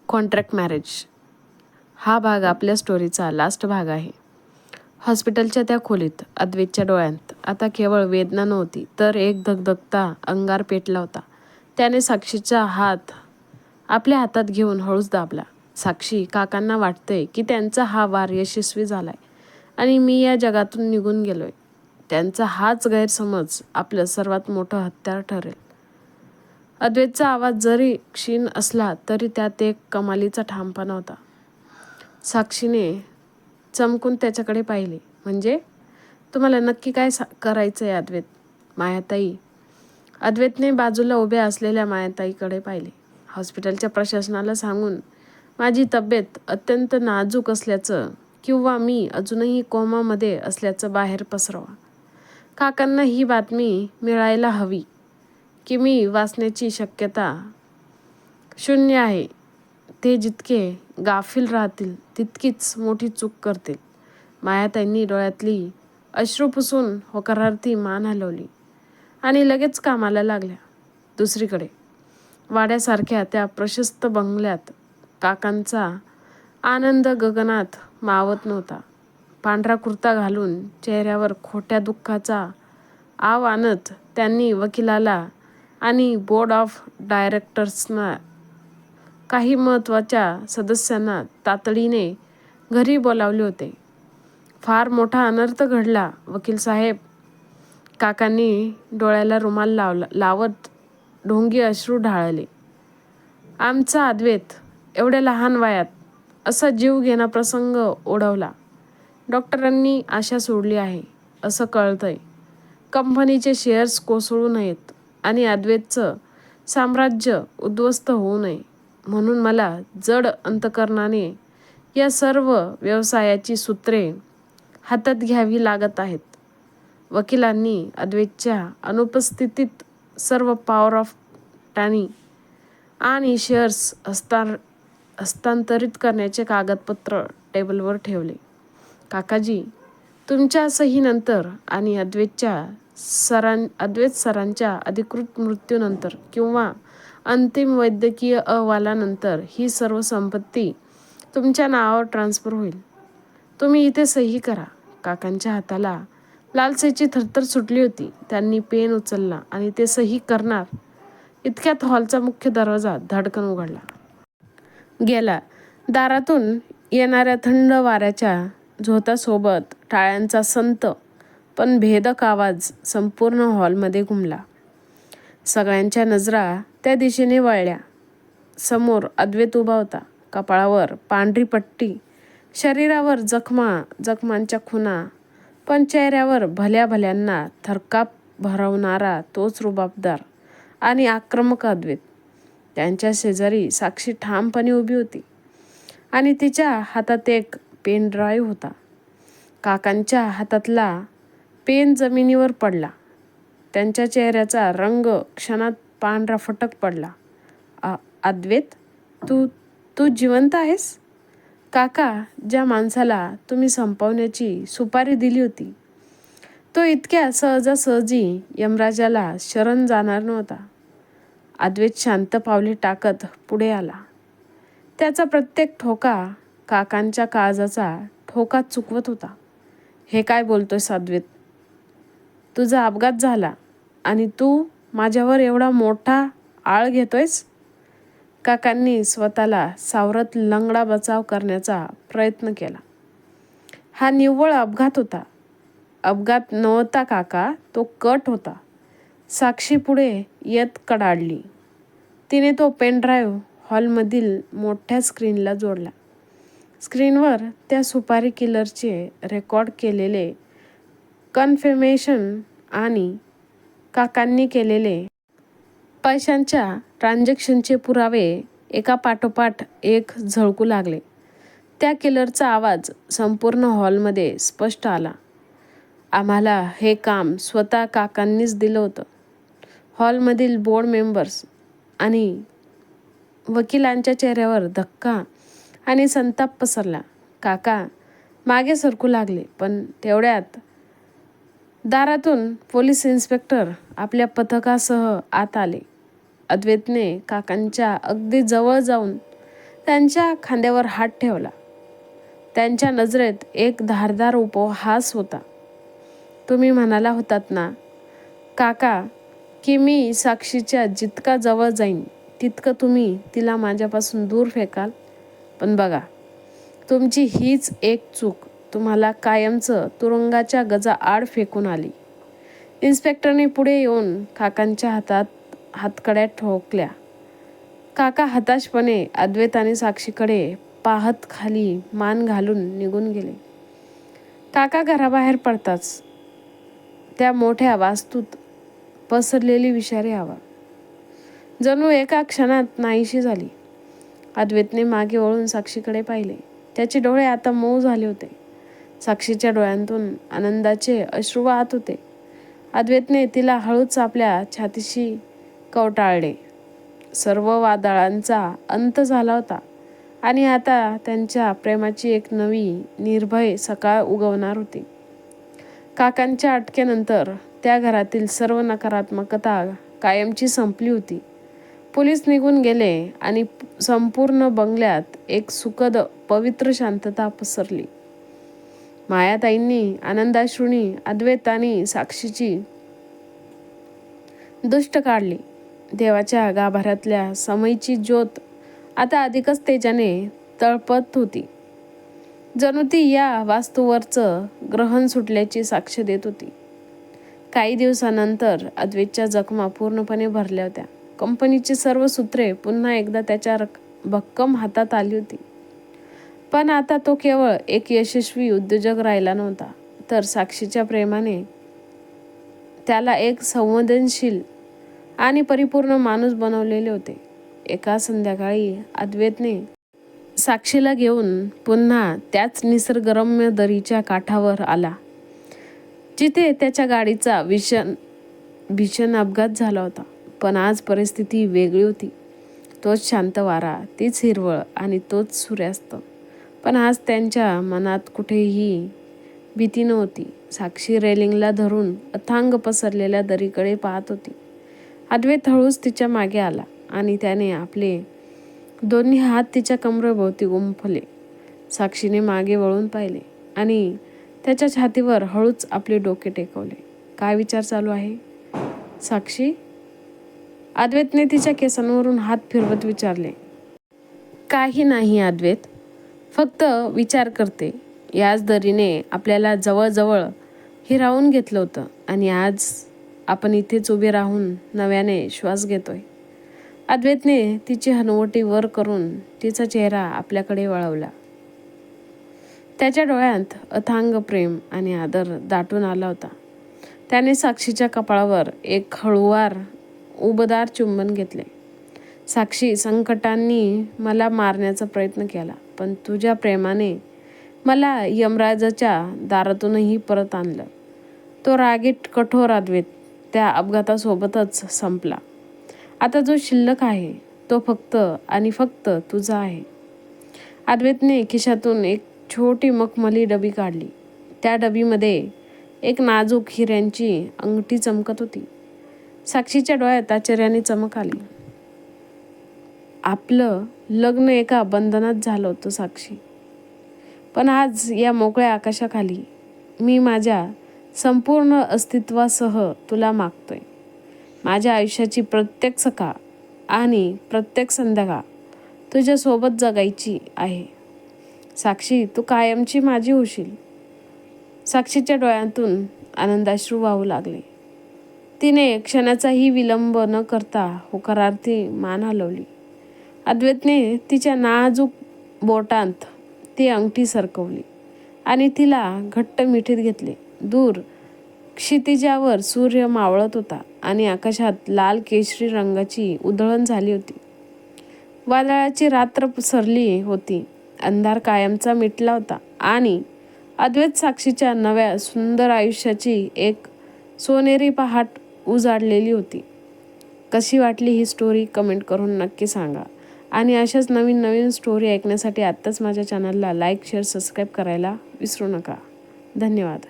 Contract marriage हा भाग आपल्या स्टोरीचा लास्ट भाग आहे. हॉस्पिटलच्या त्या खोलीत अद्वैतच्या डोळ्यात आता केवळ वेदना नव्हती, तर एक धगधगता अंगार पेटला होता. त्याने साक्षीचा हात आपल्या हातात घेऊन हळूच दाबला. साक्षी, काकांना वाटतंय की त्यांचा हा वार यशस्वी झालाय आणि मी या जगातून निघून गेलोय. त्यांचा हाच गैरसमज आपलं सर्वात मोठं हत्यार ठरेल. अद्वैतचा आवाज जरी क्षीण असला तरी त्यात एक कमालीचा ठामपणा होता. साक्षीने चमकून त्याच्याकडे पाहिले. म्हणजे तुम्हाला नक्की काय करायचं आहे अद्वैत? मायाताई. अद्वैतने बाजूला उभ्या असलेल्या मायाताईकडे पाहिले. हॉस्पिटलच्या प्रशासनाला सांगून माझी तब्येत अत्यंत नाजूक असल्याचं किंवा मी अजूनही कोमामध्ये असल्याचं बाहेर पसरवा. काकांना ही बातमी मिळायला हवी की मी वाचण्याची शक्यता शून्य आहे. ते जितके गाफील राहतील तितकीच मोठी चूक करतील. मायाताईंनी डोळ्यातली अश्रू पुसून होकारार्थी मान हलवली आणि लगेच कामाला लागल्या. दुसरीकडे वाड्यासारख्या त्या प्रशस्त बंगल्यात काकांचा आनंद गगनात मावत नव्हता. पांढरा कुर्ता घालून चेहऱ्यावर खोट्या दुःखाचा आव आणत त्यांनी वकिलाला आणि बोर्ड ऑफ डायरेक्टर्सना, काही महत्त्वाच्या सदस्यांना तातडीने घरी बोलावले होते. फार मोठा अनर्थ घडला वकील साहेब. काकांनी डोळ्याला रुमाल लावत ढोंगी अश्रू ढाळले. आमचा अद्वैत एवढ्या लहान वयात असा जीव घेणा प्रसंग ओढवला. डॉक्टरांनी आशा सोडली आहे असं कळतंय. कंपनीचे शेअर्स कोसळू नयेत आणि अद्वैतचं साम्राज्य उद्ध्वस्त होऊ नये म्हणून मला जड अंतकरणाने या सर्व व्यवसायाची सूत्रे हातात घ्यावी लागत आहेत. वकिलांनी अद्वैतच्या अनुपस्थितीत सर्व पॉवर ऑफ टर्नी आणि शेअर्स हस्तांतरित करण्याचे कागदपत्र टेबलवर ठेवले. काकाजी, तुमच्या सहीनंतर आणि अद्वैत सरांच्या अधिकृत मृत्यूनंतर किंवा अंतिम वैद्यकीय अहवालानंतर ही सर्व संपत्ती तुमच्या नावावर ट्रान्स्फर होईल. तुम्ही इथे सही करा. काकांच्या हाताला लालसेची थरथर सुटली होती. त्यांनी पेन उचलला आणि ते सही करणार इतक्यात हॉलचा मुख्य दरवाजा धडकन उघडला गेला. दारातून येणाऱ्या थंड वाऱ्याच्या झोतासोबत टाळ्यांचा संत पण भेदक आवाज संपूर्ण हॉलमध्ये घुमला. सगळ्यांच्या नजरा त्या दिशेने वळल्या. समोर अद्वैत उभा होता. कपाळावर पांढरी पट्टी, शरीरावर जखमांच्या खुणा, पण चेहऱ्यावर भल्या भल्यांना थरकाप भरवणारा तोच रुबाबदार आणि आक्रमक अद्वैत. त्यांच्या शेजारी साक्षी ठामपणे उभी होती आणि तिच्या हातात एक पेन ड्राईव्ह होता. काकांच्या हातातला पेन जमिनीवर पडला. त्यांच्या चेहऱ्याचा रंग क्षणात पांढरा फटक पडला. अद्वैत, तू जिवंत आहेस? काका, ज्या माणसाला तुम्ही संपवण्याची सुपारी दिली होती तो इतक्या सहजासहजी यमराजाला शरण जाणार नव्हता. अद्वैत शांत पावले टाकत पुढे आला. त्याचा प्रत्येक ठोका काकांच्या काळजाचा ठोका चुकवत होता. हे काय बोलतोयस अद्वैत? तुझा अपघात झाला आणि तू माझ्यावर एवढा मोठा आळ घेतोयस? काकांनी स्वतःला सावरत लंगडा बचाव करण्याचा प्रयत्न केला. हा निव्वळ अपघात होता. अपघात नव्हता काका, तो कट होता. साक्षी पुढे येत कडाडली. तिने तो पेन ड्राईव्ह हॉलमधील मोठ्या स्क्रीनला जोडला. स्क्रीनवर त्या सुपारी किलरचे रेकॉर्ड केलेले कन्फर्मेशन आणि काकांनी केलेले पैशांच्या ट्रान्झॅक्शनचे पुरावे एका पाठोपाठ एक झळकू लागले. त्या किलरचा आवाज संपूर्ण हॉलमध्ये स्पष्ट आला. आम्हाला हे काम स्वतः काकांनीच दिलं होतं. हॉलमधील बोर्ड मेंबर्स आणि वकिलांच्या चेहऱ्यावर धक्का आणि संताप पसरला. काका मागे सरकू लागले, पण तेवढ्यात दारातून पोलीस इन्स्पेक्टर आपल्या पथकासह आत आले. अद्वैतने काकांच्या अगदी जवळ जाऊन त्यांच्या खांद्यावर हात ठेवला. त्यांच्या नजरेत एक धारदार उपहास होता. तुम्ही म्हणाला होतात ना काका की मी साक्षीच्या जितका जवळ जाईन तितकं तुम्ही तिला माझ्यापासून दूर फेकाल. पण बघा, तुमची हीच एक चूक तुम्हाला कायमचं तुरुंगाच्या गजाआड फेकून आली. इन्स्पेक्टरने पुढे येऊन काकांच्या हातात हातकड्या ठोकल्या. काका हताशपणे अद्वैत आणि साक्षीकडे पाहत खाली मान घालून निघून गेले. काका घराबाहेर पडताच त्या मोठ्या वास्तूत पसरलेली विषारी हवा जणू एका क्षणात नाहीशी झाली. अद्वैतने मागे वळून साक्षीकडे पाहिले. त्याचे डोळे आता मऊ झाले होते. साक्षीच्या डोळ्यांतून आनंदाचे अश्रू वाहत होते. अद्वैतने तिला हळूच आपल्या छातीशी कवटाळले. सर्व वादळांचा अंत झाला होता आणि आता त्यांच्या प्रेमाची एक नवी निर्भय सकाळ उगवणार होती. काकांच्या अटकेनंतर त्या घरातील सर्व नकारात्मकता कायमची संपली होती. पोलीस निघून गेले आणि संपूर्ण बंगल्यात एक सुखद पवित्र शांतता पसरली. मायाताईंनी आनंदाश्रूंनी अद्वैत आणि साक्षीची दुष्ट काढली. देवाच्या गाभाऱ्यातल्या समईची ज्योत आता अधिकच तेजाने तळपत होती. जणू ती या वास्तूवरचं ग्रहण सुटल्याची साक्ष देत होती. काही दिवसानंतर अद्वैतच्या जखमा पूर्णपणे भरल्या होत्या. कंपनीची सर्व सूत्रे पुन्हा एकदा त्याच्या भक्कम हातात आली होती. पण आता तो केवळ एक यशस्वी उद्योजक राहिला नव्हता, तर साक्षीच्या प्रेमाने त्याला एक संवेदनशील आणि परिपूर्ण माणूस बनवलेले होते. एका संध्याकाळी अद्वैतने साक्षीला घेऊन पुन्हा त्याच निसर्गरम्य दरीच्या काठावर आला, जिथे त्याच्या गाडीचा भीषण अपघात झाला होता. पण आज परिस्थिती वेगळी होती. तोच शांत वारा, तीच हिरवळ आणि तोच सूर्यास्त. पण आज त्यांच्या मनात कुठेही भीती नव्हती. साक्षी रेलिंगला धरून अथांग पसरलेल्या दरीकडे पाहत होती. अद्वैत हळूच तिच्या मागे आला आणि त्याने आपले दोन्ही हात तिच्या कमरेभोवती गुंफले. साक्षीने मागे वळून पाहिले आणि त्याच्या छातीवर हळूच आपले डोके टेकवले. काय विचार चालू आहे साक्षी? अद्वैतने तिच्या केसांवरून हात फिरवत विचारले. काही नाही अद्वैत, फक्त विचार करते. याच दरीने आपल्याला जवळजवळ हिरावून घेतलं होतं आणि आज आपण इथेच उभे राहून नव्याने श्वास घेतोय. अद्वैतने तिची हनुवटी वर करून तिचा चेहरा आपल्याकडे वळवला. त्याच्या डोळ्यात अथांग प्रेम आणि आदर दाटून आला होता. त्याने साक्षीच्या कपाळावर एक हळूवार उबदार चुंबन घेतले. साक्षी, संकटांनी मला मारण्याचा प्रयत्न केला, पण तुझ्या प्रेमाने मला यमराजाच्या दारातूनही परत आणलं. तो रागीट कठोर अद्वैत त्या अपघातासोबतच संपला. आता जो शिल्लक आहे तो फक्त आणि फक्त तुझा आहे. अद्वैतने खिशातून एक छोटी मखमली डबी काढली. त्या डबीमध्ये एक नाजूक हिऱ्यांची अंगठी चमकत होती. साक्षीच्या डोळ्यात आश्चर्याने चमक आली. आपलं लग्न एका बंधनात झालं होतं साक्षी, पण आज या मोकळ्या आकाशाखाली मी माझ्या संपूर्ण अस्तित्वासह तुला मागतोय. माझ्या आयुष्याची प्रत्येक सकाळ आणि प्रत्येक संध्याकाळ तुझ्यासोबत जगायची आहे. साक्षी, तू कायमची माझी होशील. साक्षीच्या डोळ्यातून आनंदाश्रू वाहू लागले. तिने क्षणाचाही विलंब न करता होकारार्थी मान हलवली. अद्वैतने तिच्या नाजूक बोटांत ती अंगठी सरकवली आणि तिला घट्ट मिठीत घेतले. दूर क्षितिजावर सूर्य मावळत होता आणि आकाशात लाल केशरी रंगाची उधळण झाली होती. वादळाची रात्र सरली होती. अंधार कायमचा मिटला होता आणि अद्वैत साक्षीच्या नव्या सुंदर आयुष्याची एक सोनेरी पहाट उजाडलेली होती. कशी वाटली ही स्टोरी कमेंट करून नक्की सांगा. आणि अशाच नवीन नवीन स्टोरी ऐकण्यासाठी आत्ताच माझ्या चॅनलला लाईक, शेअर, सबस्क्राईब करायला विसरू नका. धन्यवाद.